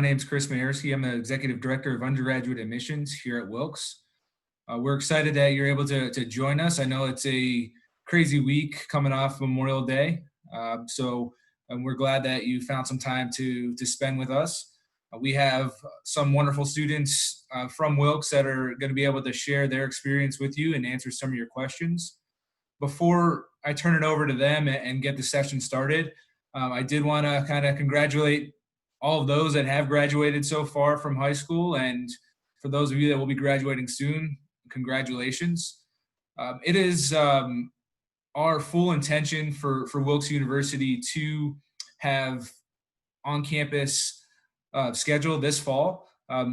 My name is Chris Mayersky. I'm the Executive Director of Undergraduate Admissions here at Wilkes. We're excited that you're able to join us. I know it's a crazy week coming off Memorial Day, and we're glad that you found some time to spend with us. We have some wonderful students from Wilkes that are going to be able to share their experience with you and answer some of your questions. Before I turn it over to them and get the session started, I did want to kind of congratulate all of those that have graduated so far from high school, and for those of you that will be graduating soon, congratulations. It is our full intention for Wilkes University to have on-campus schedule this fall.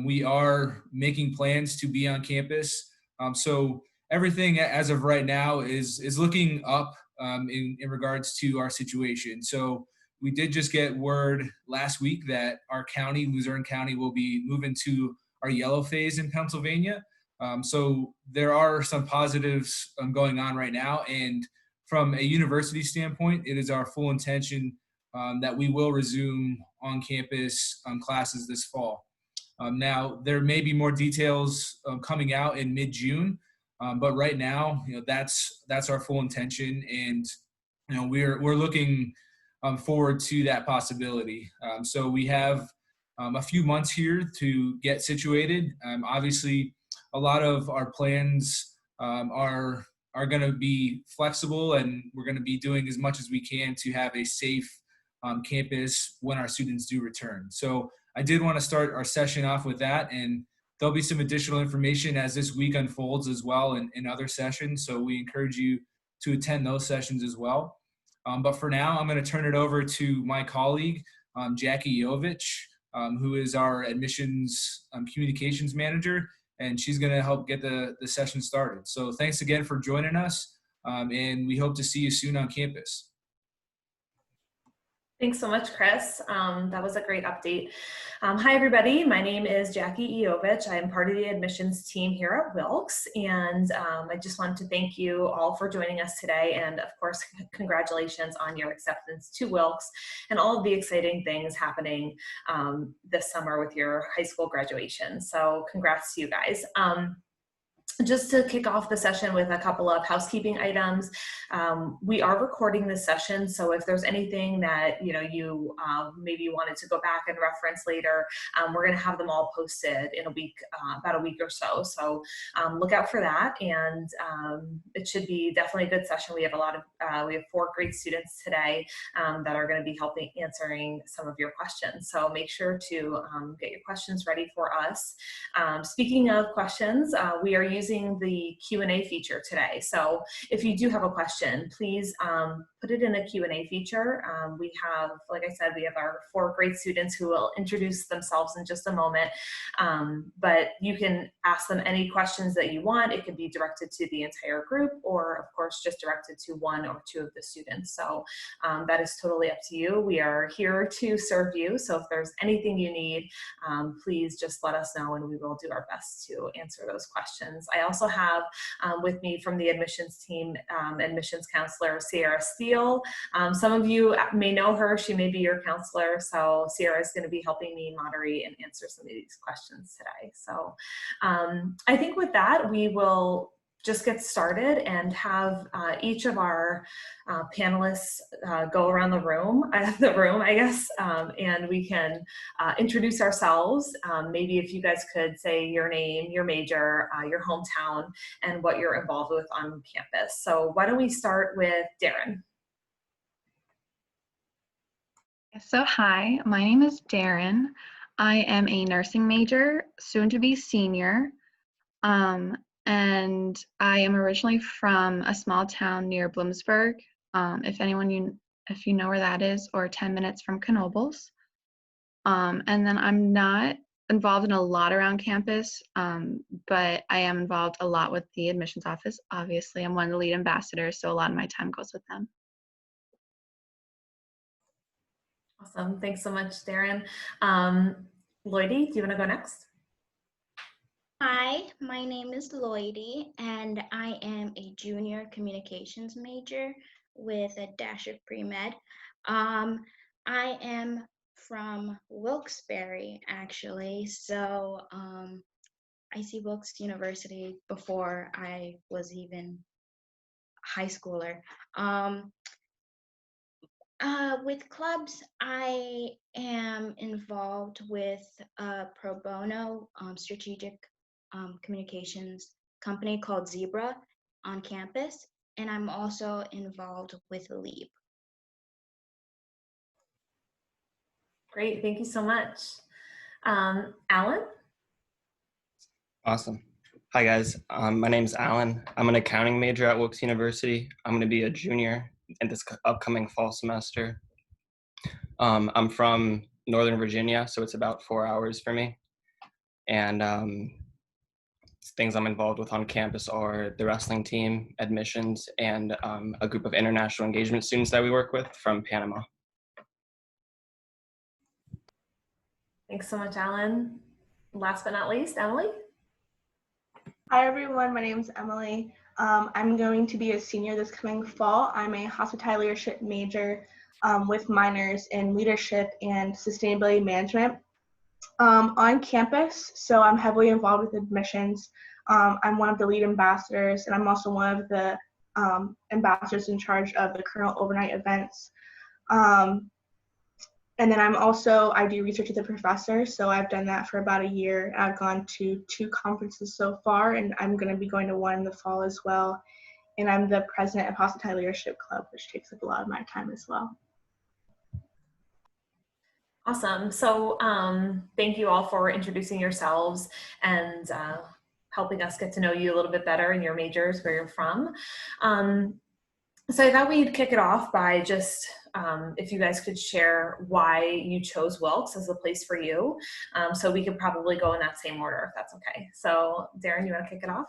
We are making plans to be on campus. So everything as of right now is looking up in regards to our situation. So we did just get word last week that our county, Luzerne County, will be moving to our yellow phase in Pennsylvania. So there are some positives going on right now. And from a university standpoint, it is our full intention that we will resume on-campus classes this fall. Now, there may be more details coming out in mid-June, but right now, that's our full intention, and we're looking forward to that possibility. So we have a few months here to get situated. Obviously, a lot of our plans are going to be flexible, and we're going to be doing as much as we can to have a safe campus when our students do return. So I did want to start our session off with that, and there'll be some additional information as this week unfolds as well in other sessions. So we encourage you to attend those sessions as well. But for now, I'm going to turn it over to my colleague, Jackie Jovich, who is our admissions communications manager, and she's going to help get the session started. So thanks again for joining us, and we hope to see you soon on campus. Thanks so much, Chris. That was a great update. Hi, everybody. My name is Jackie Jovich. I am part of the admissions team here at Wilkes, and I just wanted to thank you all for joining us today, and of course, congratulations on your acceptance to Wilkes and all of the exciting things happening this summer with your high school graduation. So congrats to you guys. Just to kick off the session with a couple of housekeeping items, we are recording this session, so if there's anything that you maybe wanted to go back and reference later, we're going to have them all posted in a week, about a week or so. So look out for that, and it should be definitely a good session. We have we have 4 great students today that are going to be helping answering some of your questions. So make sure to get your questions ready for us. Speaking of questions, we are using the Q&A feature today. So if you do have a question, please put it in the Q&A feature. We have, like I said, we have our 4 great students who will introduce themselves in just a moment. But you can ask them any questions that you want. It could be directed to the entire group, or of course, just directed to 1 or 2 of the students. So that is totally up to you. We are here to serve you. So if there's anything you need, please just let us know, and we will do our best to answer those questions. I also have with me from the admissions team, admissions counselor Sierra Steele. Some of you may know her. She may be your counselor. So Sierra is going to be helping me moderate and answer some of these questions today. So I think with that, we will just get started and have each of our panelists go around the room, I guess, and we can introduce ourselves. Maybe if you guys could say your name, your major, your hometown, and what you're involved with on campus. So why don't we start with Darren? So hi, my name is Darren. I am a nursing major, soon to be senior. And I am originally from a small town near Bloomsburg, if you know where that is, or 10 minutes from Knoebels. And then I'm not involved in a lot around campus, but I am involved a lot with the admissions office. Obviously, I'm one of the lead ambassadors, so a lot of my time goes with them. Awesome, thanks so much, Darren. Lloydie, do you want to go next? Hi, my name is Lloydie, and I am a junior communications major with a dash of pre-med. I am from Wilkes-Barre, actually. So I see Wilkes University before I was even high schooler. With clubs, I am involved with a pro bono strategic communications company called Zebra on campus, and I'm also involved with LEAP. Great, thank you so much. Alan? Awesome. Hi guys, my name is Alan. I'm an accounting major at Wilkes University. I'm going to be a junior in this upcoming fall semester. I'm from Northern Virginia, so it's about 4 hours for me. And things I'm involved with on campus are the wrestling team, admissions, and a group of international engagement students that we work with from Panama. Thanks so much, Alan. Last but not least, Emily? Hi everyone, my name is Emily. I'm going to be a senior this coming fall. I'm a hospitality leadership major with minors in leadership and sustainability management. On campus, so I'm heavily involved with admissions. I'm one of the lead ambassadors, and I'm also one of the ambassadors in charge of the Colonel overnight events. And then I do research with a professor, so I've done that for about a year. I've gone to 2 conferences so far, and I'm going to be going to one in the fall as well. And I'm the president of Hospitality Leadership Club, which takes up a lot of my time as well. Awesome. So thank you all for introducing yourselves and helping us get to know you a little bit better and your majors, where you're from. So I thought we'd kick it off by just, if you guys could share why you chose Wilkes as a place for you. So we could probably go in that same order, if that's okay. So Darren, you want to kick it off?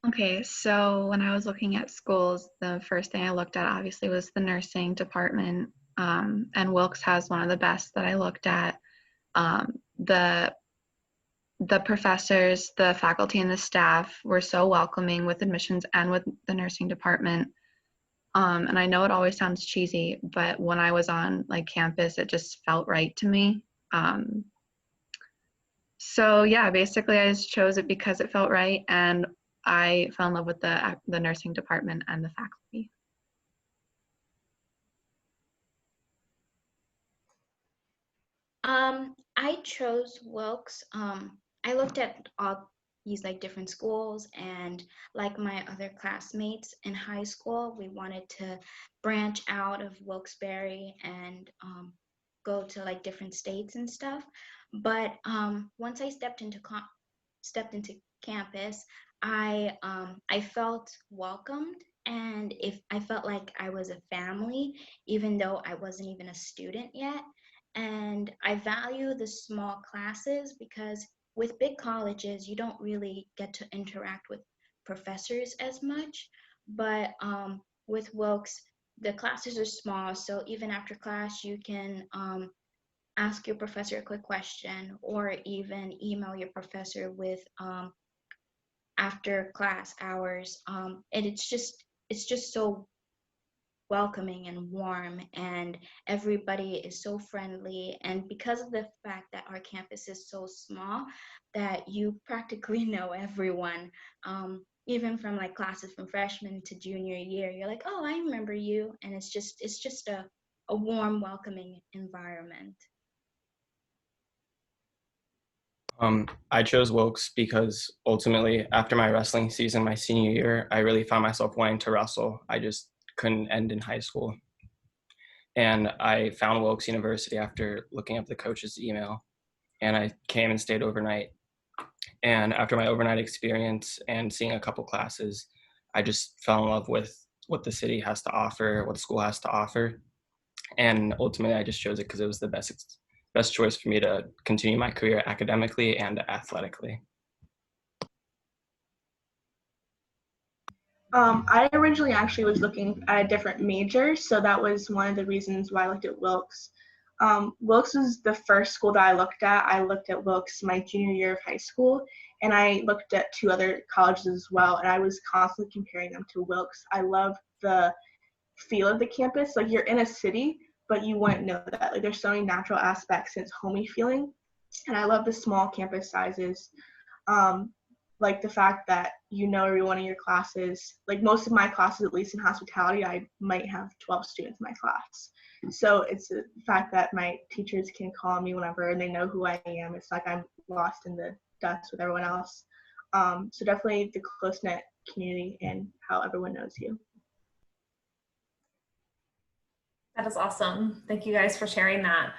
Okay, so when I was looking at schools, the first thing I looked at obviously was the nursing department, and Wilkes has one of the best that I looked at. The professors, the faculty, and the staff were so welcoming with admissions and with the nursing department. And I know it always sounds cheesy, but when I was on campus, it just felt right to me. So yeah, basically I just chose it because it felt right, and I fell in love with the nursing department and the faculty. I chose Wilkes. I looked at all these different schools, and like my other classmates in high school, we wanted to branch out of Wilkes-Barre and go to different states and stuff. But once I stepped into campus, I felt welcomed, and I felt like I was a family, even though I wasn't even a student yet. And I value the small classes because with big colleges, you don't really get to interact with professors as much. But with Wilkes, the classes are small, so even after class, you can ask your professor a quick question, or even email your professor with after class hours. And it's just so welcoming and warm, and everybody is so friendly. And because of the fact that our campus is so small, that you practically know everyone, even from classes from freshman to junior year, you're like, oh, I remember you. And it's just a warm, welcoming environment. I chose Wilkes because ultimately, after my wrestling season my senior year, I really found myself wanting to wrestle. I just couldn't end in high school. And I found Wilkes University after looking up the coach's email, and I came and stayed overnight. And after my overnight experience and seeing a couple classes, I just fell in love with what the city has to offer, what the school has to offer. And ultimately, I just chose it because it was the best choice for me to continue my career academically and athletically. I originally actually was looking at a different major, so that was one of the reasons why I looked at Wilkes. Wilkes was the first school that I looked at. I looked at Wilkes my junior year of high school, and I looked at 2 other colleges as well, and I was constantly comparing them to Wilkes. I love the feel of the campus. You're in a city, but you wouldn't know that. Like, there's so many natural aspects, and it's homey feeling. And I love the small campus sizes. Like the fact that you know everyone in your classes. Like most of my classes, at least in hospitality, I might have 12 students in my class. So it's the fact that my teachers can call me whenever and they know who I am. It's like I'm lost in the dust with everyone else. So definitely the close-knit community and how everyone knows you. That is awesome. Thank you guys for sharing that.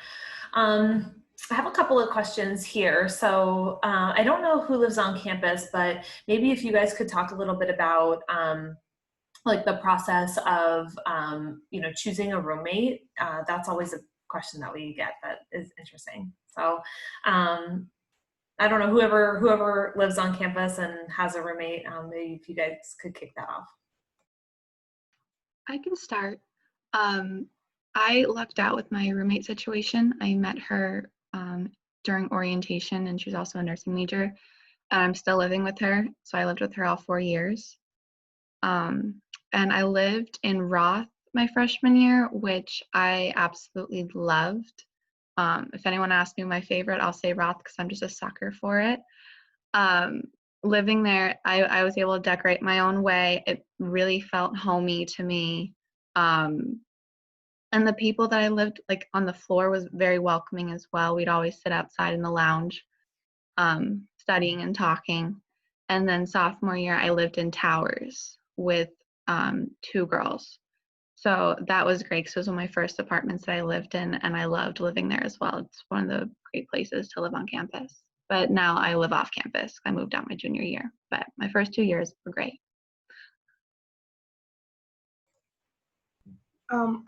I have a couple of questions here. So I don't know who lives on campus, but maybe if you guys could talk a little bit about like the process of you know, choosing a roommate. That's always a question that we get that is interesting. So I don't know, whoever lives on campus and has a roommate, maybe if you guys could kick that off. I can start. I lucked out with my roommate situation. I met her during orientation, and she was also a nursing major. And I'm still living with her, so I lived with her all 4 years. And I lived in Roth my freshman year, which I absolutely loved. If anyone asks me my favorite, I'll say Roth because I'm just a sucker for it. Living there, I was able to decorate my own way. It really felt homey to me. And the people that I lived like on the floor was very welcoming as well. We'd always sit outside in the lounge, studying and talking. And then sophomore year, I lived in Towers with 2 girls. So that was great because it was one of my first apartments that I lived in, and I loved living there as well. It's one of the great places to live on campus. But now I live off campus. I moved out my junior year, but my first 2 years were great.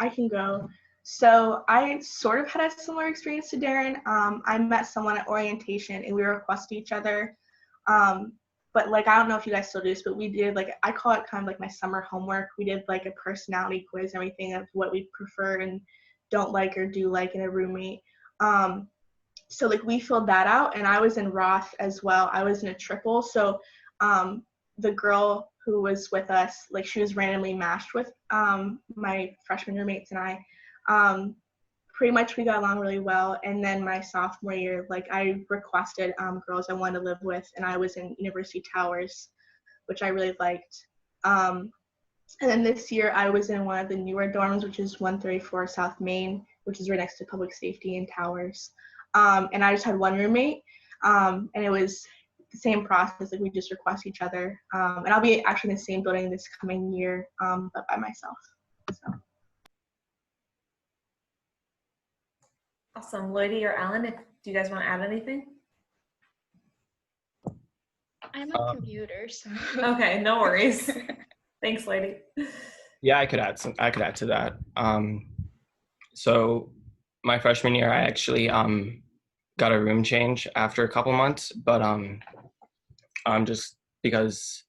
I can go. So I sort of had a similar experience to Darren. I met someone at orientation and we requested each other. But like, I don't know if you guys still do this, but we did like, I call it kind of like my summer homework. We did like a personality quiz, everything of what we prefer and don't like or do like in a roommate. So like we filled that out, and I was in Roth as well. I was in a triple. So the girl who was with us, like she was randomly matched with my freshman roommates and I. Pretty much we got along really well. And then my sophomore year, like I requested girls I wanted to live with, and I was in University Towers, which I really liked. And then this year I was in one of the newer dorms, which is 134 South Main, which is right next to Public Safety in Towers. And I just had one roommate, and it was the same process, like we just request each other. And I'll be actually in the same building this coming year, but by myself. So. Awesome. Lloydie or Ellen, do you guys want to add anything? I'm a computer, so. Okay, no worries. Thanks, Lloydie. Yeah, I could add to that. So my freshman year, I actually got a room change after a couple months, but just because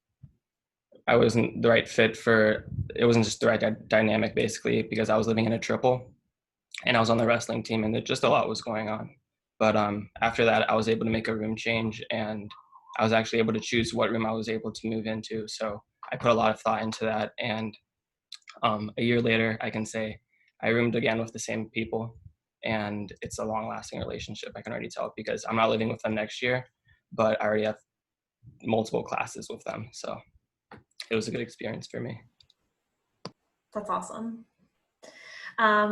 I wasn't the right fit it wasn't just the right dynamic basically, because I was living in a triple and I was on the wrestling team and just a lot was going on. But after that, I was able to make a room change, and I was actually able to choose what room I was able to move into. So I put a lot of thought into that, and a year later, I can say I roomed again with the same people, and it's a long-lasting relationship. I can already tell because I'm not living with them next year, but I already have multiple classes with them. So it was a good experience for me. That's awesome.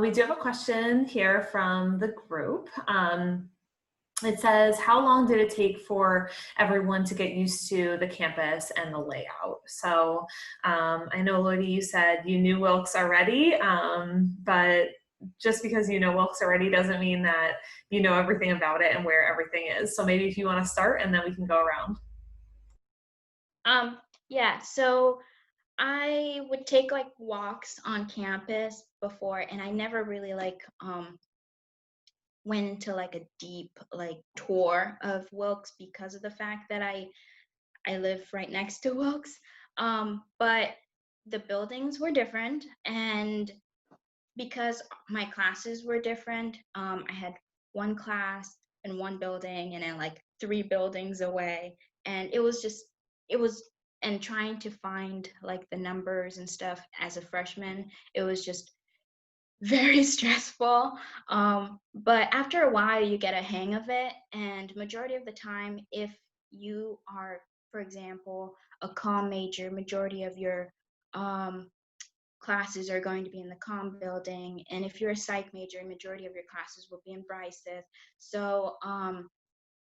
We do have a question here from the group. It says, how long did it take for everyone to get used to the campus and the layout? So I know, Lloydie, you said you knew Wilkes already, but just because you know Wilkes already doesn't mean that you know everything about it and where everything is. So maybe if you want to start, and then we can go around. Yeah, so I would take like walks on campus before, and I never really like went into like a deep like tour of Wilkes because of the fact that I live right next to Wilkes. But the buildings were different, and because my classes were different, I had one class in one building and then like 3 buildings away, and it was and trying to find like the numbers and stuff as a freshman, it was just very stressful. But after a while, you get a hang of it. And majority of the time, if you are, for example, a comm major, majority of your classes are going to be in the comm building. And if you're a psych major, majority of your classes will be in Bryces. So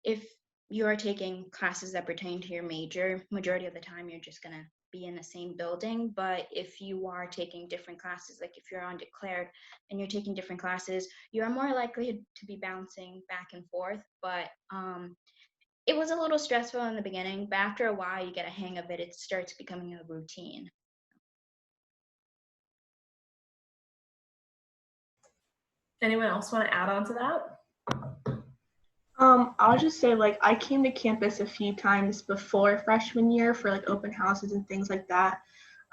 if you are taking classes that pertain to your major, majority of the time you're just going to be in the same building. But if you are taking different classes, like if you're undeclared and you're taking different classes, you are more likely to be bouncing back and forth. But it was a little stressful in the beginning, but after a while you get a hang of it. It starts becoming a routine. Anyone else want to add on to that? I'll just say, like, I came to campus a few times before freshman year for like open houses and things like that.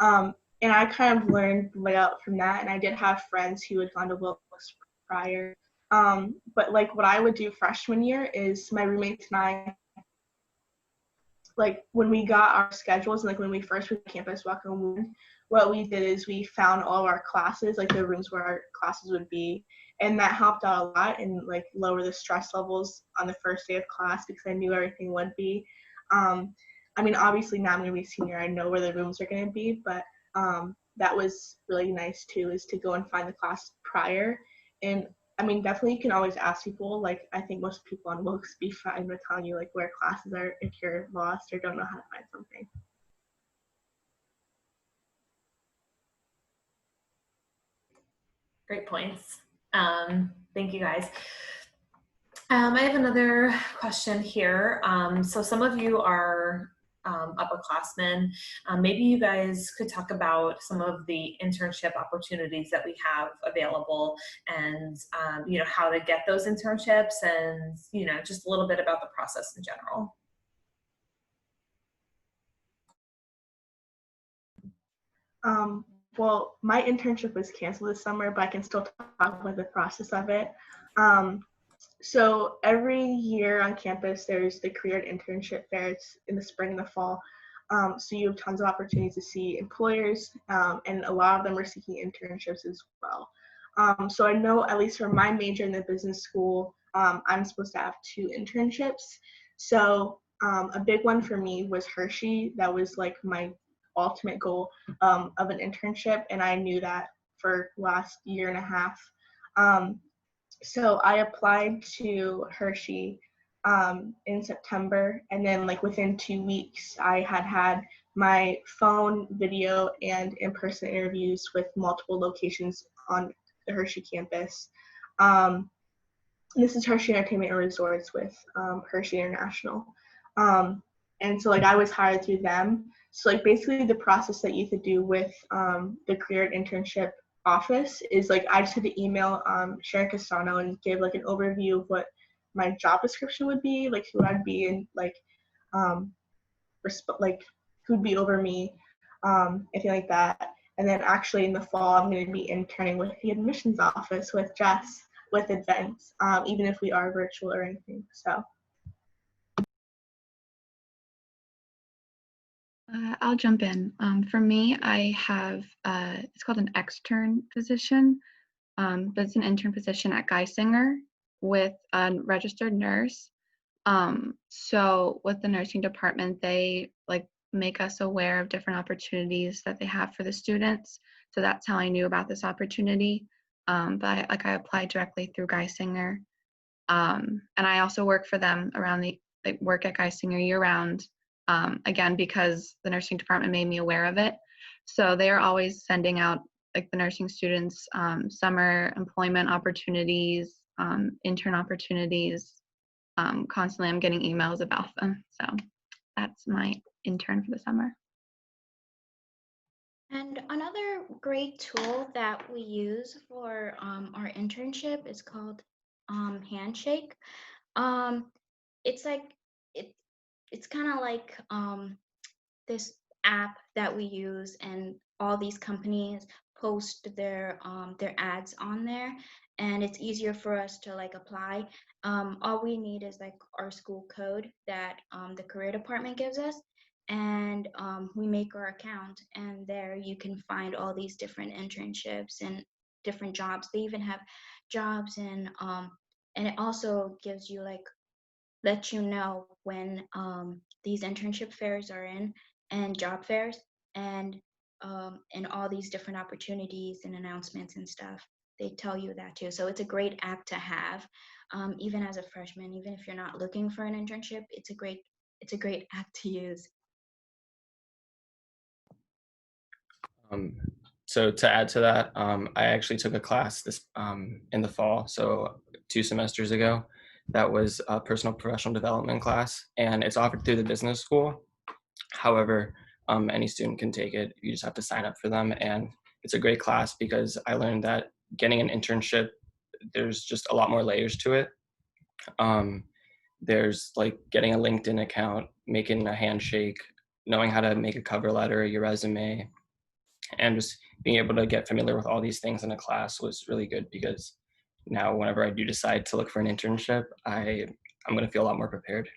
And I kind of learned the layout from that. And I did have friends who had gone to Wilkes prior. But like what I would do freshman year is my roommates and I, like when we got our schedules and like when we first went to campus walking in, what we did is we found all of our classes, like the rooms where our classes would be, and that helped out a lot and like lower the stress levels on the first day of class because I knew everything would be. I mean, obviously now I'm gonna be a senior, I know where the rooms are gonna be, but that was really nice too, is to go and find the class prior. And I mean, definitely you can always ask people. Like, I think most people on Wilkes be fine with telling you like where classes are if you're lost or don't know how to find something. Great points. Thank you guys. I have another question here. So some of you are upperclassmen. Maybe you guys could talk about some of the internship opportunities that we have available and, you know, how to get those internships and, you know, just a little bit about the process in general. Well, my internship was canceled this summer, but I can still talk about the process of it. So every year on campus, there's the career internship fair. It's in the spring and the fall. So you have tons of opportunities to see employers, and a lot of them are seeking internships as well. So I know, at least for my major in the business school, I'm supposed to have 2 internships. So a big one for me was Hershey. That was like my ultimate goal of an internship, and I knew that for last year and a half. So I applied to Hershey in September, and then like within 2 weeks, I had my phone, video, and in-person interviews with multiple locations on the Hershey campus. This is Hershey Entertainment and Resorts with Hershey International. And so like I was hired through them. So like basically the process that you could do with the career internship office is like I just had to email Sharon Castano and give like an overview of what my job description would be, like who I'd be and like like who'd be over me, anything like that. And then actually in the fall I'm going to be interning with the admissions office with Jess with events, even if we are virtual or anything. So I'll jump in. For me, I have, it's called an extern position, but it's an intern position at Geisinger with a registered nurse. So with the nursing department, they like make us aware of different opportunities that they have for the students. So that's how I knew about this opportunity. But I applied directly through Geisinger. And I also work for them around work at Geisinger year round. Again, because the nursing department made me aware of it. So they are always sending out like the nursing students summer employment opportunities, intern opportunities. Constantly I'm getting emails about them. So that's my intern for the summer. And another great tool that we use for our internship is called Handshake. It's like it's kind of like this app that we use, and all these companies post their ads on there, and it's easier for us to like apply. All we need is like our school code that the career department gives us, and we make our account, and there you can find all these different internships and different jobs. They even have jobs and it also gives you like, lets you know when these internship fairs are in and job fairs and all these different opportunities and announcements and stuff. They tell you that too. So it's a great app to have, even as a freshman, even if you're not looking for an internship, it's a great app to use. So to add to that, I actually took a class this in the fall, so 2 semesters ago. That was a personal professional development class, and it's offered through the business school. However, any student can take it. You just have to sign up for them, and it's a great class because I learned that getting an internship, there's just a lot more layers to it. There's like getting a LinkedIn account, making a handshake, knowing how to make a cover letter, your resume, and just being able to get familiar with all these things in a class was really good because now whenever I do decide to look for an internship, I'm going to feel a lot more prepared.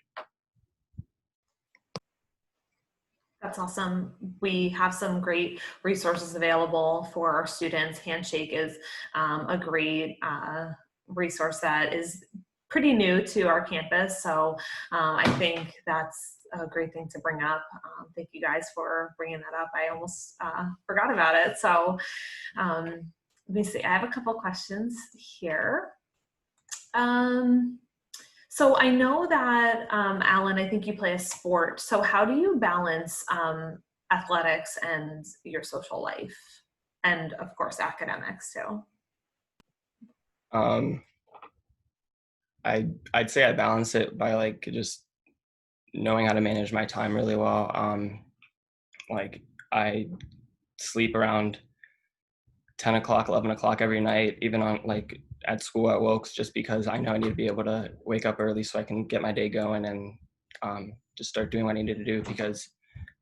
That's awesome. We have some great resources available for our students. Handshake is a great resource that is pretty new to our campus. So I think that's a great thing to bring up. Thank you guys for bringing that up. I almost forgot about it. So let me see, I have a couple questions here. So I know that, Alan, I think you play a sport. So how do you balance athletics and your social life? And of course, academics too. I'd say I balance it by like just knowing how to manage my time really well. Like I sleep around 10 o'clock, 11 o'clock every night, even on like at school at Wilkes, just because I know I need to be able to wake up early so I can get my day going and just start doing what I need to do, because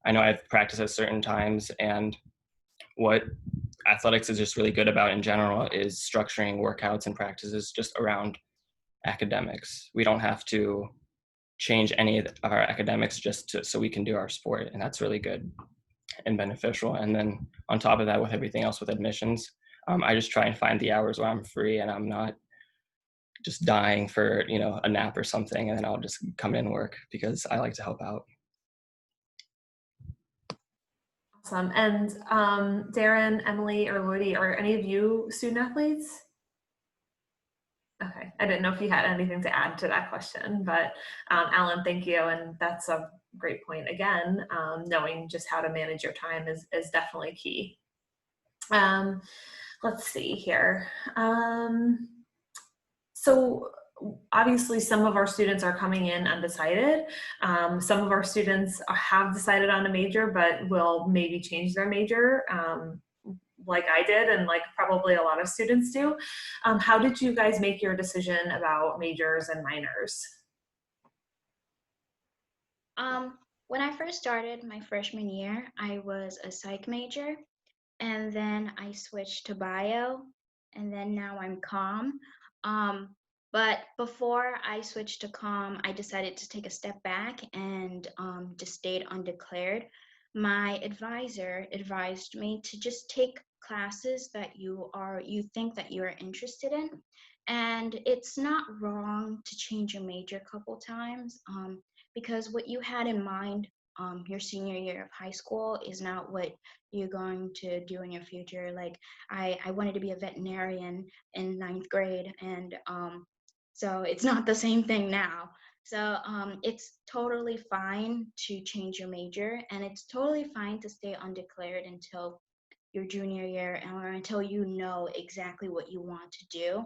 I know I have practice at certain times. And what athletics is just really good about in general is structuring workouts and practices just around academics. We don't have to change any of our academics just so we can do our sport, and that's really good and beneficial. And then on top of that, with everything else with admissions, I just try and find the hours where I'm free and I'm not just dying for a nap or something, and then I'll just come in and work because I like to help out. Awesome. And Darren, Emily, or Lodi, are any of you student athletes? Okay, I didn't know if you had anything to add to that question, but Alan, thank you. And that's a great point. Again, knowing just how to manage your time is definitely key. Let's see here. So obviously some of our students are coming in undecided. Some of our students have decided on a major, but will maybe change their major. Like I did, and like probably a lot of students do. How did you guys make your decision about majors and minors? When I first started my freshman year, I was a psych major, and then I switched to bio, and then now I'm comm. But before I switched to comm, I decided to take a step back and just stayed undeclared. My advisor advised me to just take classes that you think that you're interested in, and it's not wrong to change your major a couple times, because what you had in mind your senior year of high school is not what you're going to do in your future. Like I wanted to be a veterinarian in 9th grade, and so it's not the same thing now. So it's totally fine to change your major, and it's totally fine to stay undeclared until your junior year or until you know exactly what you want to do.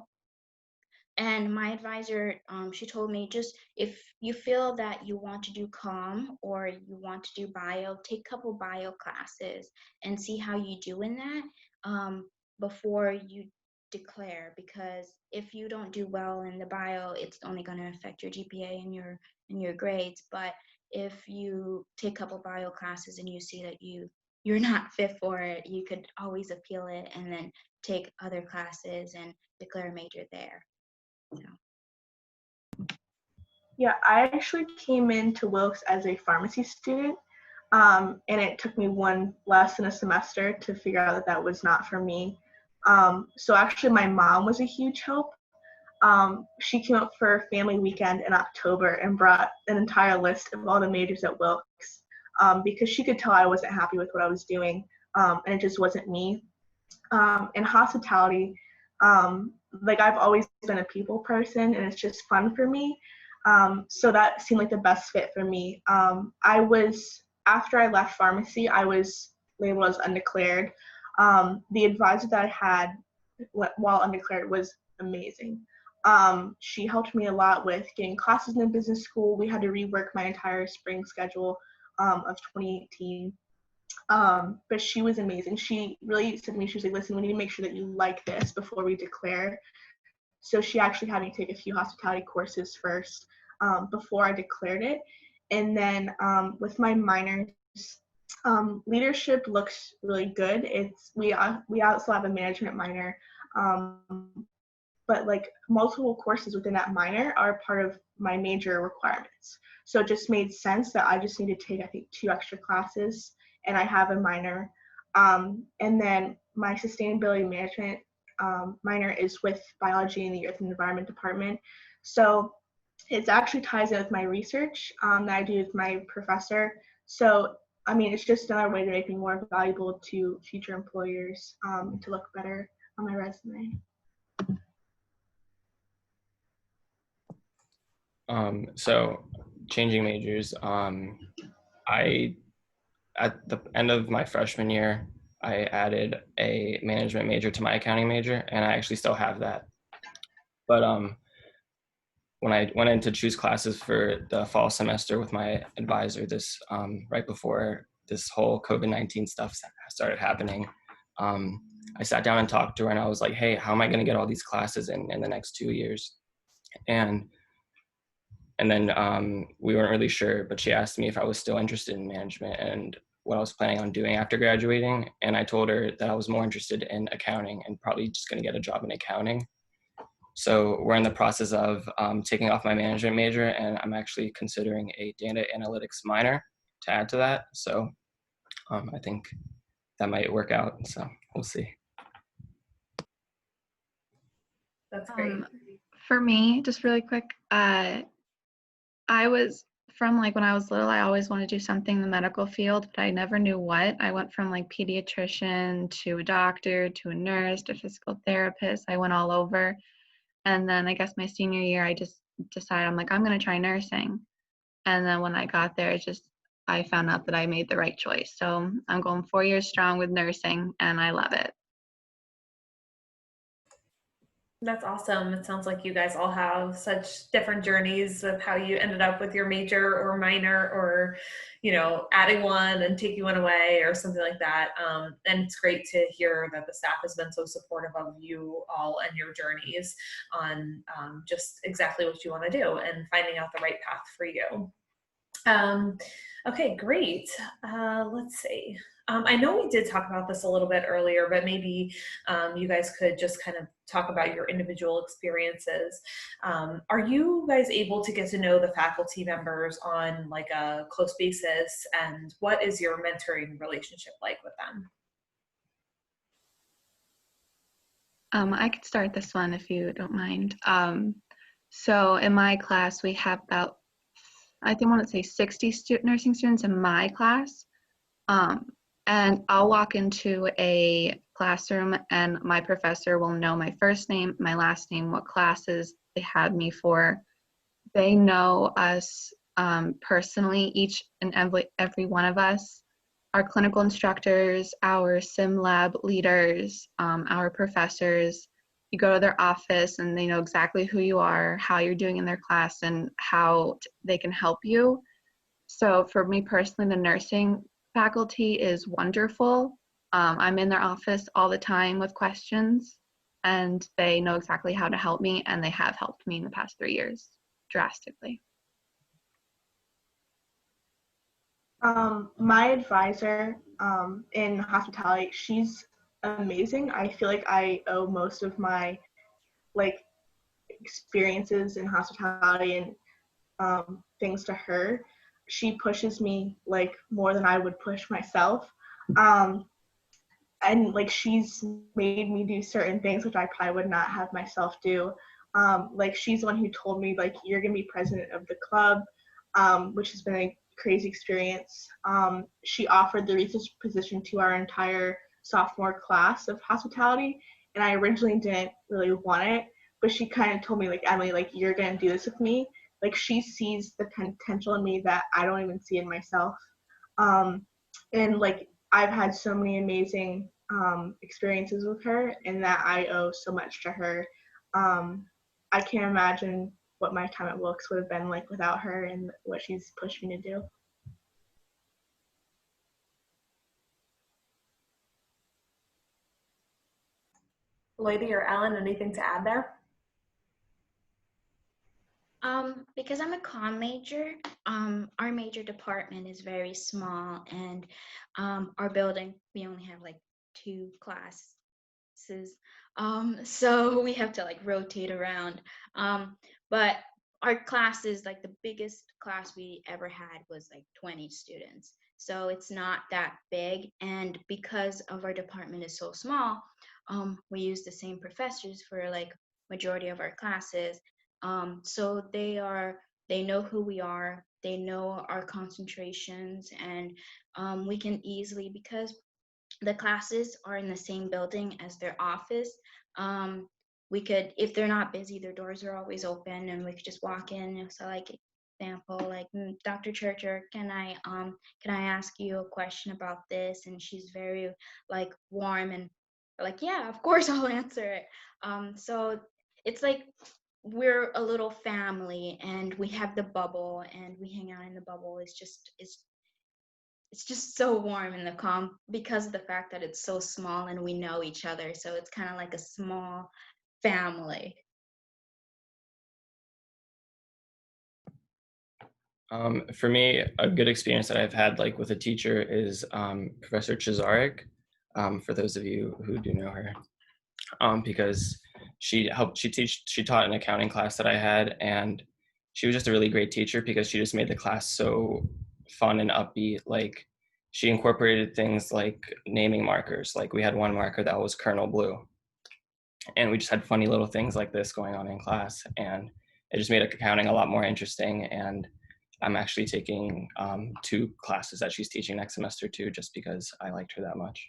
And my advisor, she told me, just if you feel that you want to do comm or you want to do bio, take a couple bio classes and see how you do in that before you declare. Because if you don't do well in the bio, it's only going to affect your GPA and your grades. But if you take a couple bio classes and you see that you're not fit for it, you could always appeal it and then take other classes and declare a major there. Yeah, I actually came into Wilkes as a pharmacy student, and it took me less than a semester to figure out that was not for me. So actually my mom was a huge help. She came up for family weekend in October and brought an entire list of all the majors at Wilkes, because she could tell I wasn't happy with what I was doing, and it just wasn't me. In hospitality, like I've always been a people person and it's just fun for me. So that seemed like the best fit for me. After I left pharmacy, I was labeled as undeclared. The advisor that I had while undeclared was amazing. She helped me a lot with getting classes in the business school. We had to rework my entire spring schedule of 2018. But she was amazing. She really said to me, she was like, listen, we need to make sure that you like this before we declare. So she actually had me take a few hospitality courses first before I declared it. And then with my minors, leadership looks really good. We also have a management minor, but like multiple courses within that minor are part of my major requirements. So it just made sense that I just need to take, I think, 2 extra classes, and I have a minor. And then my sustainability management minor is with biology in the earth and environment department. So it actually ties in with my research that I do with my professor. So, I mean, it's just another way to make me more valuable to future employers, to look better on my resume. So changing majors, at the end of my freshman year, I added a management major to my accounting major, and I actually still have that. But when I went in to choose classes for the fall semester with my advisor, right before this whole COVID-19 stuff started happening, I sat down and talked to her, and I was like, hey, how am I going to get all these classes in the next 2 years? And then we weren't really sure, but she asked me if I was still interested in management and what I was planning on doing after graduating. And I told her that I was more interested in accounting and probably just going to get a job in accounting. So we're in the process of taking off my management major, and I'm actually considering a data analytics minor to add to that. So I think that might work out. So we'll see. That's great. For me, just really quick, I was from like when I was little, I always wanted to do something in the medical field, but I never knew what. I went from like pediatrician to a doctor to a nurse to physical therapist. I went all over. And then I guess my senior year, I just decided I'm like, I'm going to try nursing. And then when I got there, I found out that I made the right choice. So I'm going 4 years strong with nursing, and I love it. That's awesome. It sounds like you guys all have such different journeys of how you ended up with your major or minor, or, you know, adding one and taking one away or something like that. And it's great to hear that the staff has been so supportive of you all and your journeys on just exactly what you want to do and finding out the right path for you. Okay, great. Let's see. I know we did talk about this a little bit earlier, but maybe you guys could just kind of talk about your individual experiences. Are you guys able to get to know the faculty members on like a close basis, and what is your mentoring relationship like with them? I could start this one if you don't mind. So in my class, we have about, I want to say 60 nursing students in my class. And I'll walk into a classroom and my professor will know my first name, my last name, what classes they had me for. They know us personally, each and every one of us, our clinical instructors, our sim lab leaders, our professors. You go to their office and they know exactly who you are, how you're doing in their class, and how they can help you. So for me personally, the nursing faculty is wonderful. I'm in their office all the time with questions, and they know exactly how to help me, and they have helped me in the past 3 years drastically. My advisor in hospitality, she's amazing. I feel like I owe most of my like experiences in hospitality and things to her. She pushes me like more than I would push myself. and like she's made me do certain things which I probably would not have myself do. Like she's the one who told me like you're gonna be president of the club, which has been a crazy experience. She offered the research position to our entire sophomore class of hospitality, and I originally didn't really want it, but she kind of told me like, Emily, like you're gonna do this with me. Like she sees the potential in me that I don't even see in myself. And like I've had so many amazing experiences with her, and that I owe so much to her. I can't imagine what my time at Wilkes would have been like without her and what she's pushed me to do. Lady or Ellen, anything to add there? Because I'm a comm major, our major department is very small, and our building, we only have like 2 classes. So we have to like rotate around. But our classes, like the biggest class we ever had was like 20 students. So it's not that big. And because of our department is so small, we use the same professors for like majority of our classes. So they know who we are, they know our concentrations, and we can easily, because the classes are in the same building as their office, we could, if they're not busy, their doors are always open and we could just walk in. So like example, like Dr. Churcher, can I ask you a question about this? And she's very like warm and like, yeah, of course I'll answer it. So it's like we're a little family, and we have the bubble and we hang out in the bubble. It's just so warm in the calm because of the fact that it's so small and we know each other. So it's kind of like a small family. For me, a good experience that I've had like with a teacher is Professor Chazarek, for those of you who do know her, because she taught an accounting class that I had, and she was just a really great teacher because she just made the class so fun and upbeat. Like she incorporated things like naming markers. Like we had one marker that was Colonel Blue, and we just had funny little things like this going on in class, and it just made accounting a lot more interesting. And I'm actually taking 2 classes that she's teaching next semester too, just because I liked her that much.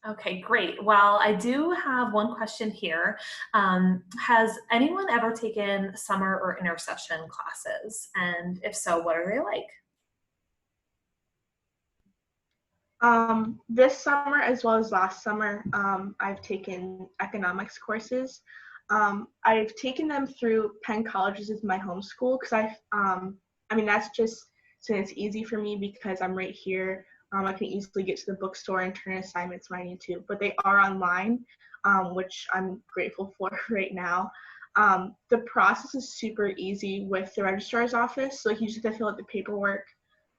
Okay, great. Well, I do have one question here. Has anyone ever taken summer or intercession classes? And if so, what are they like? This summer, as well as last summer, I've taken economics courses. I've taken them through Penn Colleges as my homeschool because I mean, that's just, so it's easy for me because I'm right here. I can easily get to the bookstore and turn assignments when I need to, but they are online, which I'm grateful for right now. The process is super easy with the registrar's office. So you just have to fill out the paperwork.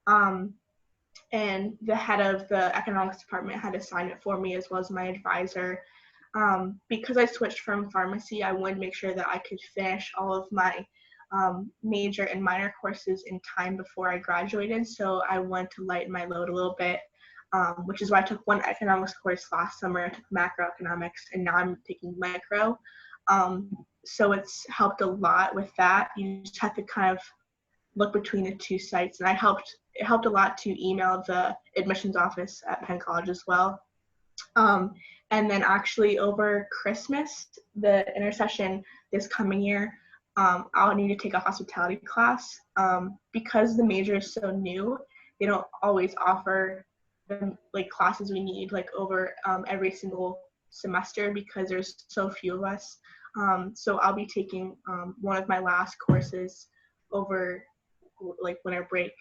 And the head of the economics department had to sign it for me, as well as my advisor. Because I switched from pharmacy, I wanted to make sure that I could finish all of my major and minor courses in time before I graduated. So I wanted to lighten my load a little bit, which is why I took one economics course last summer. I took macroeconomics, and now I'm taking micro. So it's helped a lot with that. You just have to kind of look between the 2 sites, and it helped a lot to email the admissions office at Penn College as well. And then actually over Christmas, the intercession this coming year, I'll need to take a hospitality class. Because the major is so new, they don't always offer the like classes we need like over every single semester because there's so few of us. So I'll be taking one of my last courses over like winter break.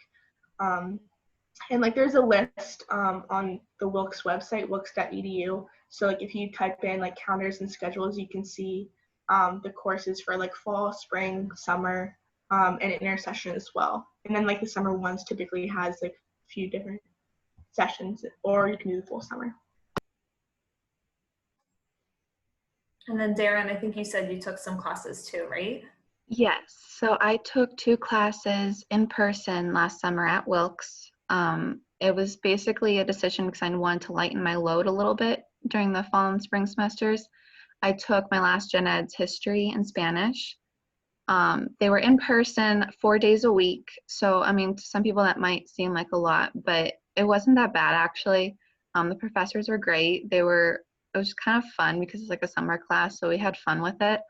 And like there's a list on the Wilkes website, wilkes.edu. So like if you type in like calendars and schedules, you can see the courses for like fall, spring, summer, and intercession as well. And then like the summer ones typically has like a few different sessions, or you can do the full summer. And then Darren, I think you said you took some classes too, right? Yes, so I took 2 classes in person last summer at Wilkes. It was basically a decision because I wanted to lighten my load a little bit during the fall and spring semesters. I took my last gen eds history and Spanish. They were in person 4 days a week. So, I mean, to some people that might seem like a lot, but it wasn't that bad actually. The professors were great. It was kind of fun because it's like a summer class, so we had fun with it.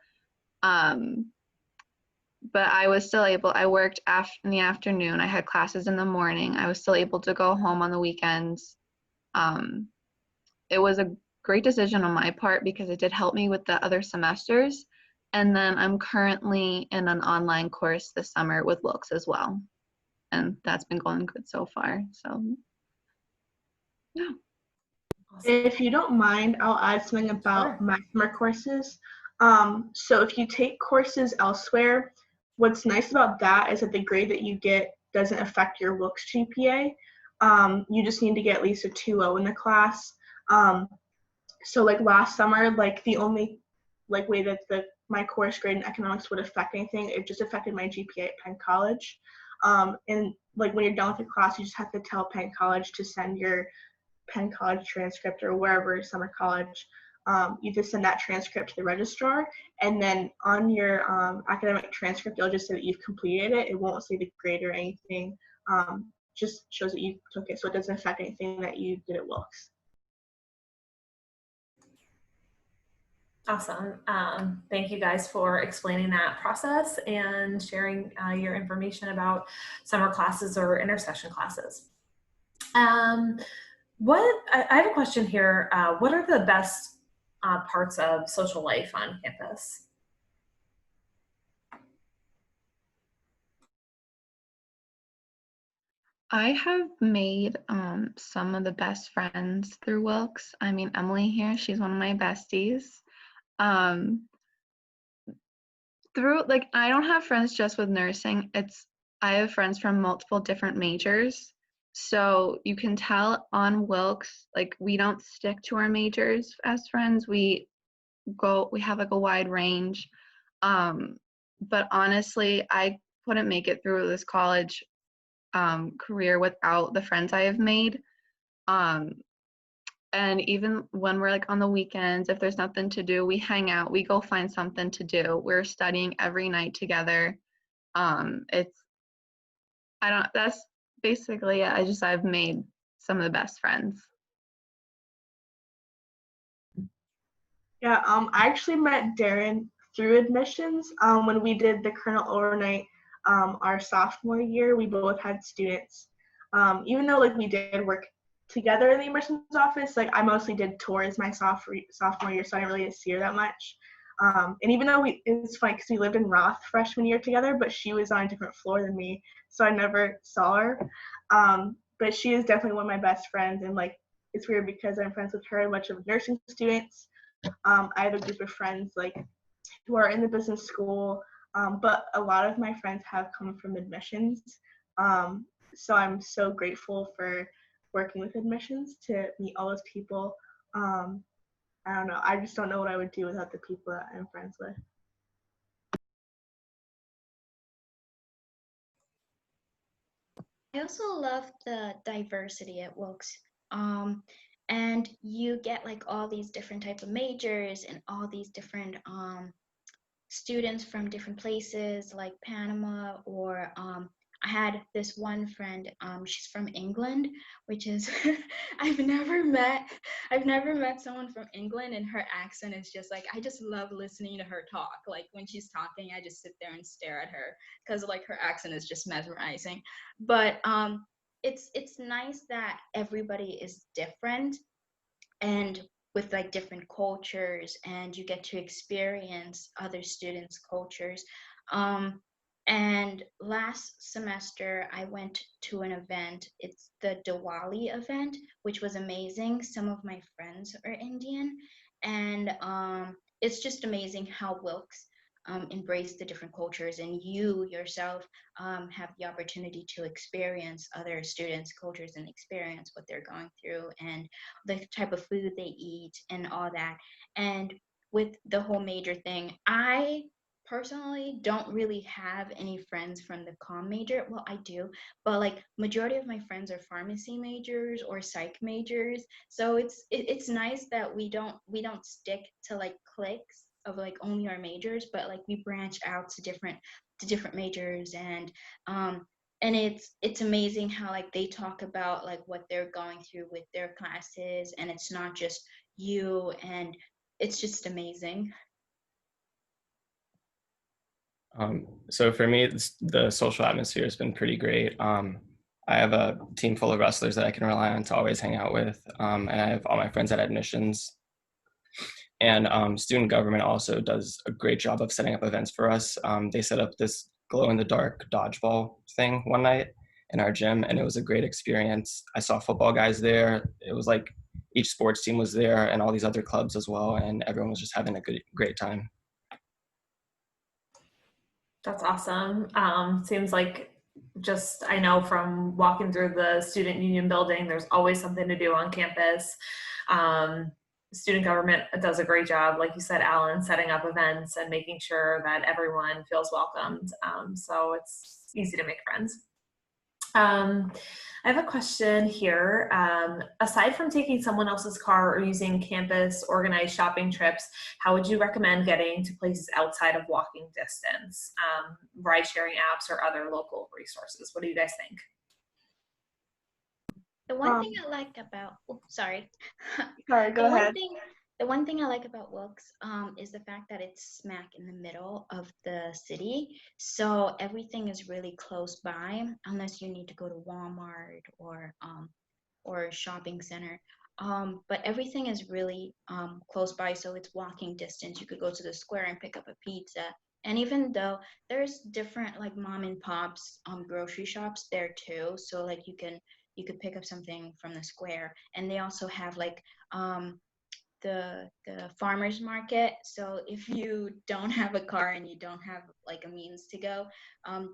But I was still able, I worked in the afternoon. I had classes in the morning. I was still able to go home on the weekends. It was a great decision on my part because it did help me with the other semesters. And then I'm currently in an online course this summer with Wilkes as well. And that's been going good so far. So, yeah. If you don't mind, I'll add something about my summer courses. So if you take courses elsewhere, what's nice about that is that the grade that you get doesn't affect your Wilkes GPA. You just need to get at least a 2.0 in the class. So like last summer, like the only way that my course grade in economics would affect anything, it just affected my GPA at Penn College. And like when you're done with the class, you just have to tell Penn College to send your Penn College transcript or wherever summer college. You just send that transcript to the registrar, and then on your academic transcript, it'll just say that you've completed it. It won't say the grade or anything. Just shows that you took it, so it doesn't affect anything that you did at Wilkes. Awesome. Thank you guys for explaining that process and sharing your information about summer classes or intersession classes. I have a question here. What are the best parts of social life on campus? I have made some of the best friends through Wilkes. I mean, Emily here, she's one of my besties. I don't have friends just with nursing. I have friends from multiple different majors. So you can tell on Wilkes, like we don't stick to our majors as friends. We have like a wide range. But honestly, I couldn't make it through this college career without the friends I have made. And even when we're like on the weekends, if there's nothing to do, we hang out, we go find something to do. We're studying every night together. That's basically it. I've made some of the best friends. Yeah, I actually met Darren through admissions. When we did the Colonel Overnight our sophomore year, we both had students. Even though like we did work together in the admissions office, like I mostly did tours my sophomore year, so I didn't really see her that much. And even though it's funny because we lived in Roth freshman year together, but she was on a different floor than me, so I never saw her. But she is definitely one of my best friends, and like it's weird because I'm friends with her and a bunch of nursing students. I have a group of friends like who are in the business school, but a lot of my friends have come from admissions. So I'm so grateful for working with admissions to meet all those people. I don't know. I just don't know what I would do without the people that I'm friends with. I also love the diversity at Wilkes. And you get like all these different type of majors and all these different students from different places like Panama, or I had this one friend, she's from England, which is I've never met someone from England, and her accent is just like, I just love listening to her talk. Like when she's talking, I just sit there and stare at her because like her accent is just mesmerizing. But it's nice that everybody is different and with like different cultures, and you get to experience other students' cultures. And last semester I went to an event. It's the Diwali event, which was amazing. Some of my friends are Indian, and it's just amazing how Wilkes embrace the different cultures, and you yourself have the opportunity to experience other students' cultures and experience what they're going through and the type of food they eat and all that. And with the whole major thing, I personally don't really have any friends from the comm major. Well, I do, but like majority of my friends are pharmacy majors or psych majors. So it's nice that we don't stick to like cliques of like only our majors, but like we branch out to different majors. And it's amazing how like they talk about like what they're going through with their classes, and it's not just you, and it's just amazing. So for me, the social atmosphere has been pretty great. I have a team full of wrestlers that I can rely on to always hang out with, and I have all my friends at admissions. And student government also does a great job of setting up events for us. They set up this glow-in-the-dark dodgeball thing one night in our gym, and it was a great experience. I saw football guys there. It was like each sports team was there, and all these other clubs as well, and everyone was just having a great time. That's awesome. Seems like just, I know from walking through the student union building, there's always something to do on campus. Student government does a great job, like you said, Alan, setting up events and making sure that everyone feels welcomed. So it's easy to make friends. I have a question here. Aside from taking someone else's car or using campus organized shopping trips, how would you recommend getting to places outside of walking distance? Ride sharing apps or other local resources? What do you guys think? The one thing I like about, sorry. Sorry, go ahead. The one thing I like about Wilkes is the fact that it's smack in the middle of the city. So everything is really close by, unless you need to go to Walmart or a shopping center. But everything is really close by, so it's walking distance. You could go to the square and pick up a pizza. And even though there's different like mom and pops grocery shops there too, so like you could pick up something from the square. And they also have like the farmers market. So if you don't have a car and you don't have like a means to go,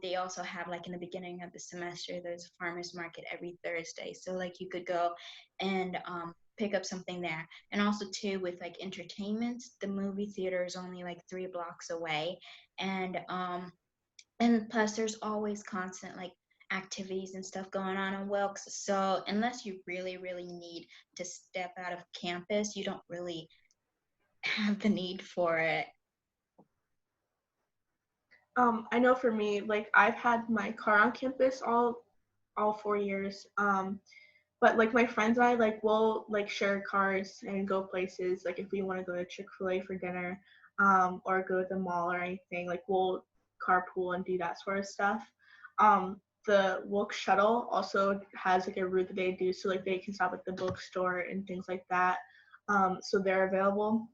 they also have like in the beginning of the semester, there's a farmers market every Thursday. So like you could go and pick up something there. And also too, with like entertainment, the movie theater is only like 3 blocks away. And plus there's always constant like activities and stuff going on in Wilkes. So unless you really, really need to step out of campus, you don't really have the need for it. I know for me, like I've had my car on campus all 4 years. But like my friends and I, like we'll like share cars and go places. Like if we want to go to Chick-fil-A for dinner, or go to the mall or anything, like we'll carpool and do that sort of stuff. The Wilkes shuttle also has like a route that they do, so like they can stop at the bookstore and things like that. So they're available.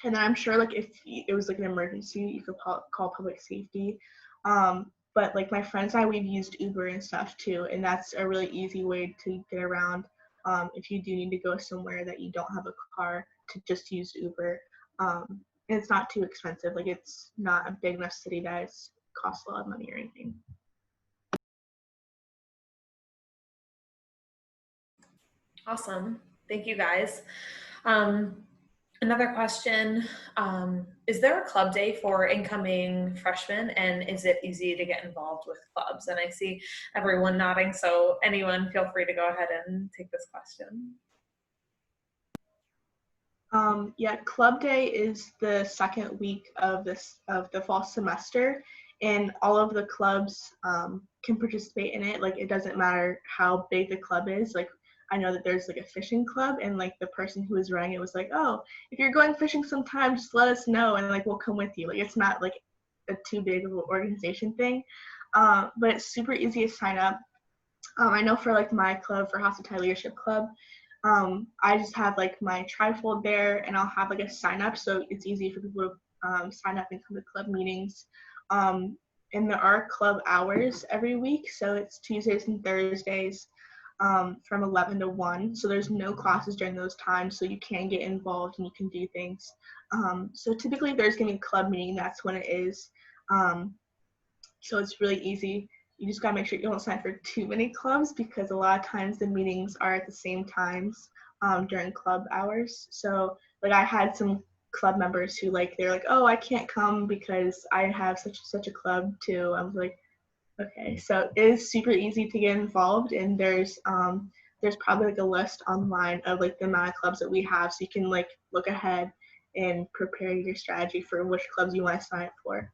And then I'm sure like if it was like an emergency, you could call public safety. But like my friends and I, we've used Uber and stuff too, and that's a really easy way to get around. If you do need to go somewhere that you don't have a car, to just use Uber. And it's not too expensive. Like it's not a big enough city that it costs a lot of money or anything. Awesome. Thank you guys. Another question, is there a club day for incoming freshmen, and is it easy to get involved with clubs? And I see everyone nodding, so anyone feel free to go ahead and take this question. Yeah, club day is the second week of the fall semester, and all of the clubs can participate in it. Like it doesn't matter how big the club is. Like I know that there's like a fishing club, and like the person who was running it was like, oh, if you're going fishing sometime, just let us know and like we'll come with you. Like it's not like a too big of an organization thing, but it's super easy to sign up. I know for like my club, for Hospitality Leadership Club, I just have like my trifold there, and I'll have like a sign up, so it's easy for people to sign up and come to club meetings. And there are club hours every week, so it's Tuesdays and Thursdays from 11 to 1. So there's no classes during those times, so you can get involved and you can do things. So typically there's gonna be a club meeting, that's when it is. So it's really easy. You just gotta make sure you don't sign for too many clubs, because a lot of times the meetings are at the same times during club hours. So like I had some club members who they're like, oh, I can't come because I have such a club too. I was like, okay, so it is super easy to get involved, and there's probably a list online of the amount of clubs that we have, so you can look ahead and prepare your strategy for which clubs you want to sign up for.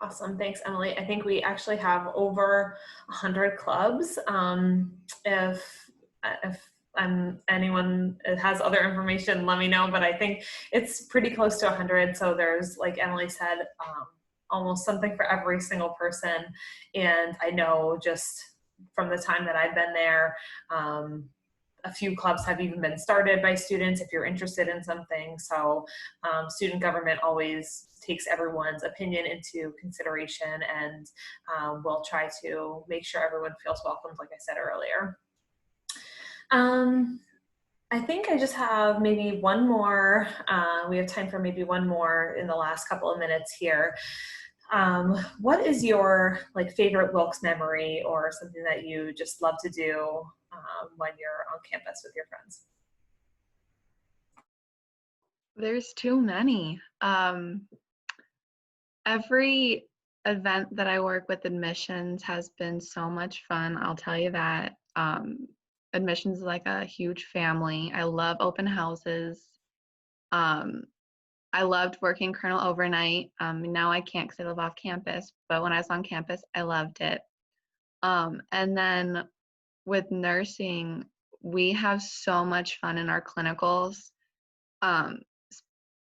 Awesome, thanks, Emily. I think we actually have over 100 clubs. If anyone has other information, let me know, but I think it's pretty close to 100. So there's, like Emily said, almost something for every single person. And I know just from the time that I've been there, a few clubs have even been started by students if you're interested in something. So student government always takes everyone's opinion into consideration, and we'll try to make sure everyone feels welcomed, like I said earlier. I think I just have maybe one more. We have time for maybe one more in the last couple of minutes here. What is your favorite Wilkes memory, or something that you just love to do when you're on campus with your friends? There's too many. Every event that I work with admissions has been so much fun. I'll tell you that. Admissions is like a huge family. I love open houses. I loved working Colonel overnight. Now I can't because I live off campus, but when I was on campus, I loved it. And then with nursing, we have so much fun in our clinicals.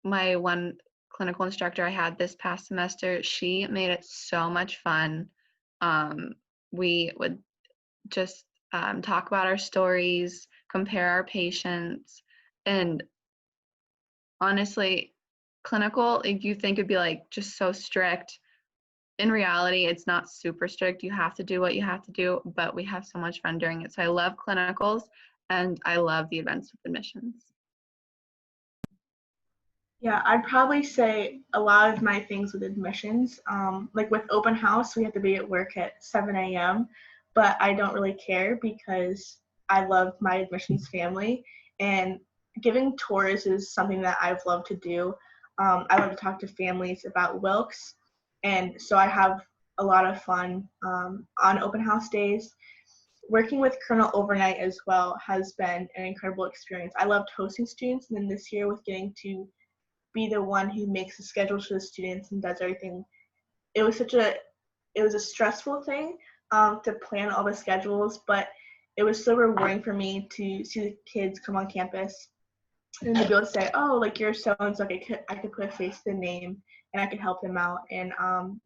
My one clinical instructor I had this past semester, she made it so much fun. We would just talk about our stories, compare our patients, and honestly, clinical, you think it'd be just so strict. In reality, it's not super strict. You have to do what you have to do, but we have so much fun during it. So I love clinicals, and I love the events with admissions. Yeah, I'd probably say a lot of my things with admissions, with open house, we have to be at work at 7 a.m., but I don't really care because I love my admissions family, and giving tours is something that I've loved to do. I love to talk to families about Wilkes, and so I have a lot of fun on open house days. Working with Colonel overnight as well has been an incredible experience. I loved hosting students, and then this year with getting to be the one who makes the schedules for the students and does everything. It was a stressful thing to plan all the schedules, but it was so rewarding for me to see the kids come on campus and to be able to say, oh, you're so-and-so, I could put a face to the name and I could help them out. And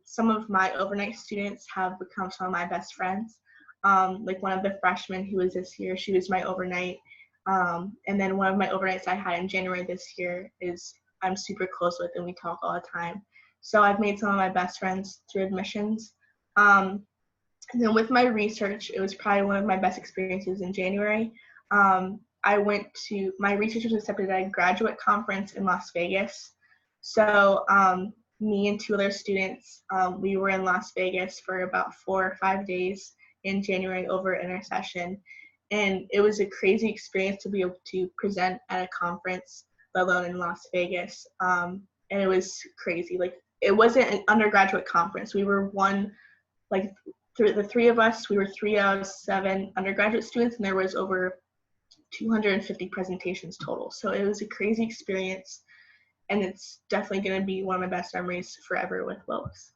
some of my overnight students have become some of my best friends. One of the freshmen who was this year, she was my overnight. And then one of my overnights I had in January this year is I'm super close with, and we talk all the time. So I've made some of my best friends through admissions. And then with my research, it was probably one of my best experiences in January. My research was accepted at a graduate conference in Las Vegas. So me and two other students, we were in Las Vegas for about 4 or 5 days in January over intercession. And it was a crazy experience to be able to present at a conference, let alone in Las Vegas. And it was crazy. It wasn't an undergraduate conference. We were the three of us, we were 3 out of 7 undergraduate students, and there was over 250 presentations total. So it was a crazy experience, and it's definitely going to be one of my best memories forever with Wilkes.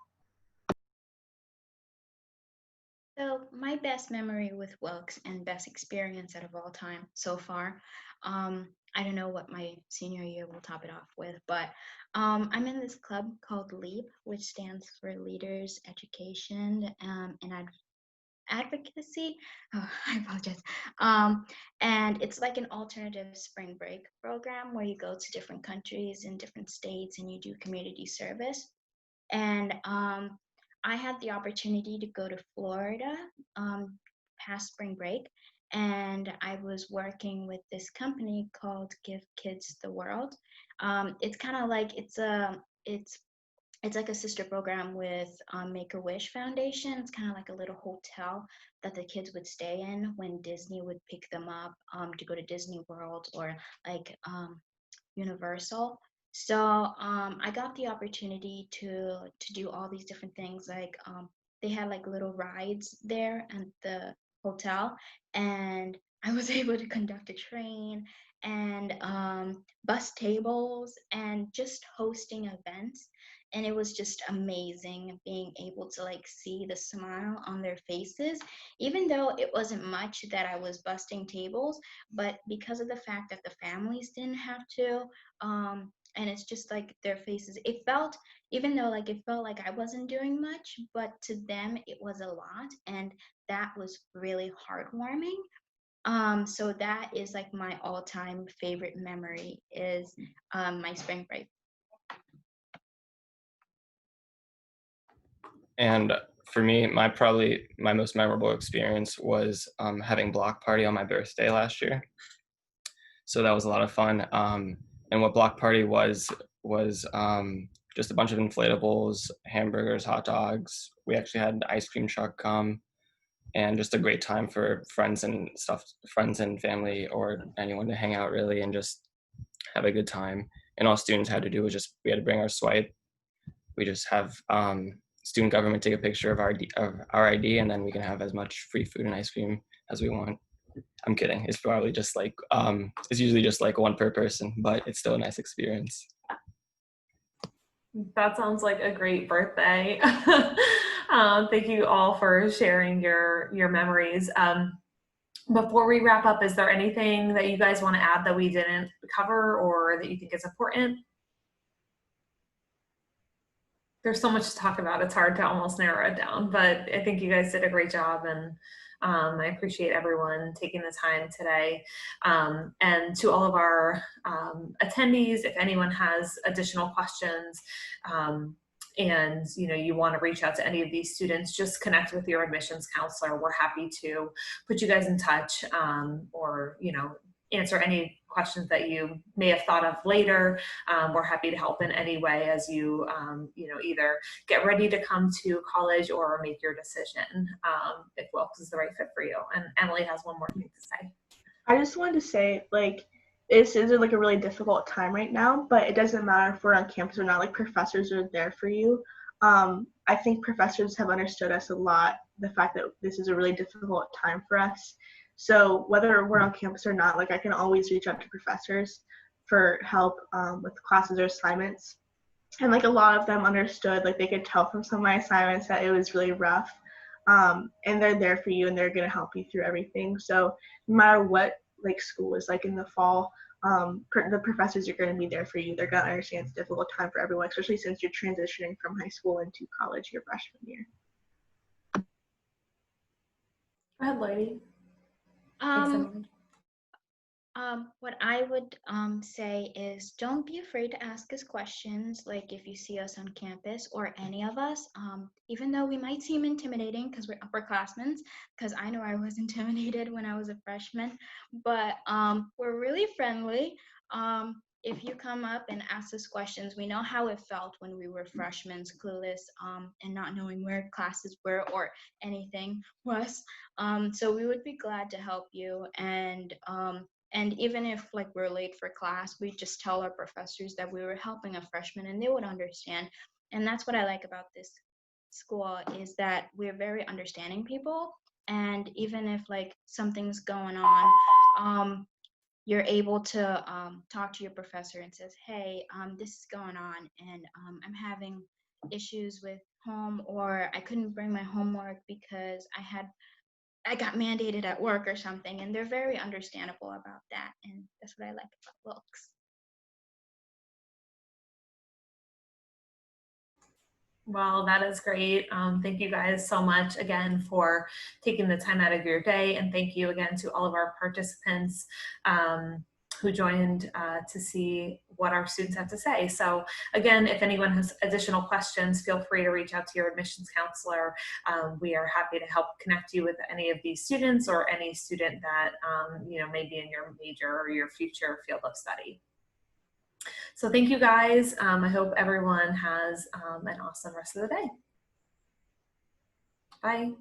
So my best memory with Wilkes and best experience out of all time so far, I don't know what my senior year will top it off with, but I'm in this club called LEAP, which stands for Leaders, Education, and Advocacy. Oh, I apologize. And it's like an alternative spring break program where you go to different countries and different states and you do community service. And I had the opportunity to go to Florida past spring break, and I was working with this company called Give Kids the World. It's kind of like it's it's like a sister program with Make-A-Wish Foundation. It's kind of like a little hotel that the kids would stay in when Disney would pick them up to go to Disney World or like Universal. So I got the opportunity to do all these different things. Like they had like little rides there at the hotel, and I was able to conduct a train and bus tables and just hosting events. And it was just amazing being able to like see the smile on their faces, even though it wasn't much that I was busting tables, but because of the fact that the families didn't have to, and it's just like their faces, it felt, even though like it felt like I wasn't doing much, but to them it was a lot, and that was really heartwarming. So that is like my all-time favorite memory is my spring break. And for me, probably my most memorable experience was having block party on my birthday last year. So that was a lot of fun. And what block party was just a bunch of inflatables, hamburgers, hot dogs. We actually had an ice cream truck come, and just a great time for friends and stuff, friends and family, or anyone to hang out really and just have a good time. And all students had to do was we had to bring our swipe. We just have student government take a picture of our ID, and then we can have as much free food and ice cream as we want. I'm kidding. It's probably just like it's usually just like one per person, but it's still a nice experience. That sounds like a great birthday. Thank you all for sharing your memories. Before we wrap up, is there anything that you guys want to add that we didn't cover or that you think is important? There's so much to talk about. It's hard to almost narrow it down, but I think you guys did a great job, and I appreciate everyone taking the time today. And to all of our attendees, if anyone has additional questions and you want to reach out to any of these students, just connect with your admissions counselor. We're happy to put you guys in touch or answer any questions that you may have thought of later. We're happy to help in any way as you, either get ready to come to college or make your decision if Wilkes is the right fit for you. And Emily has one more thing to say. I just wanted to say, like, this is like a really difficult time right now, but it doesn't matter if we're on campus or not. Like, professors are there for you. I think professors have understood us a lot, the fact that this is a really difficult time for us. So whether we're on campus or not, like, I can always reach out to professors for help with classes or assignments. And like a lot of them understood, like they could tell from some of my assignments that it was really rough. And they're there for you and they're going to help you through everything. So no matter what like school is like in the fall, the professors are going to be there for you. They're going to understand it's a difficult time for everyone, especially since you're transitioning from high school into college your freshman year. Go ahead, Lady. What I would say is don't be afraid to ask us questions, like if you see us on campus or any of us, even though we might seem intimidating because we're upperclassmen, because I know I was intimidated when I was a freshman, but we're really friendly. If you come up and ask us questions, we know how it felt when we were freshmen, clueless, and not knowing where classes were or anything was. So we would be glad to help you. And even if like we're late for class, we just tell our professors that we were helping a freshman and they would understand. And that's what I like about this school is that we're very understanding people. And even if like something's going on, you're able to talk to your professor and says, hey, this is going on and I'm having issues with home, or I couldn't bring my homework because I got mandated at work or something, and they're very understandable about that, and that's what I like about Wilkes. Well, that is great. Thank you guys so much again for taking the time out of your day, and thank you again to all of our participants who joined to see what our students have to say. So again, if anyone has additional questions, feel free to reach out to your admissions counselor. We are happy to help connect you with any of these students or any student that may be in your major or your future field of study. So thank you guys. I hope everyone has an awesome rest of the day. Bye.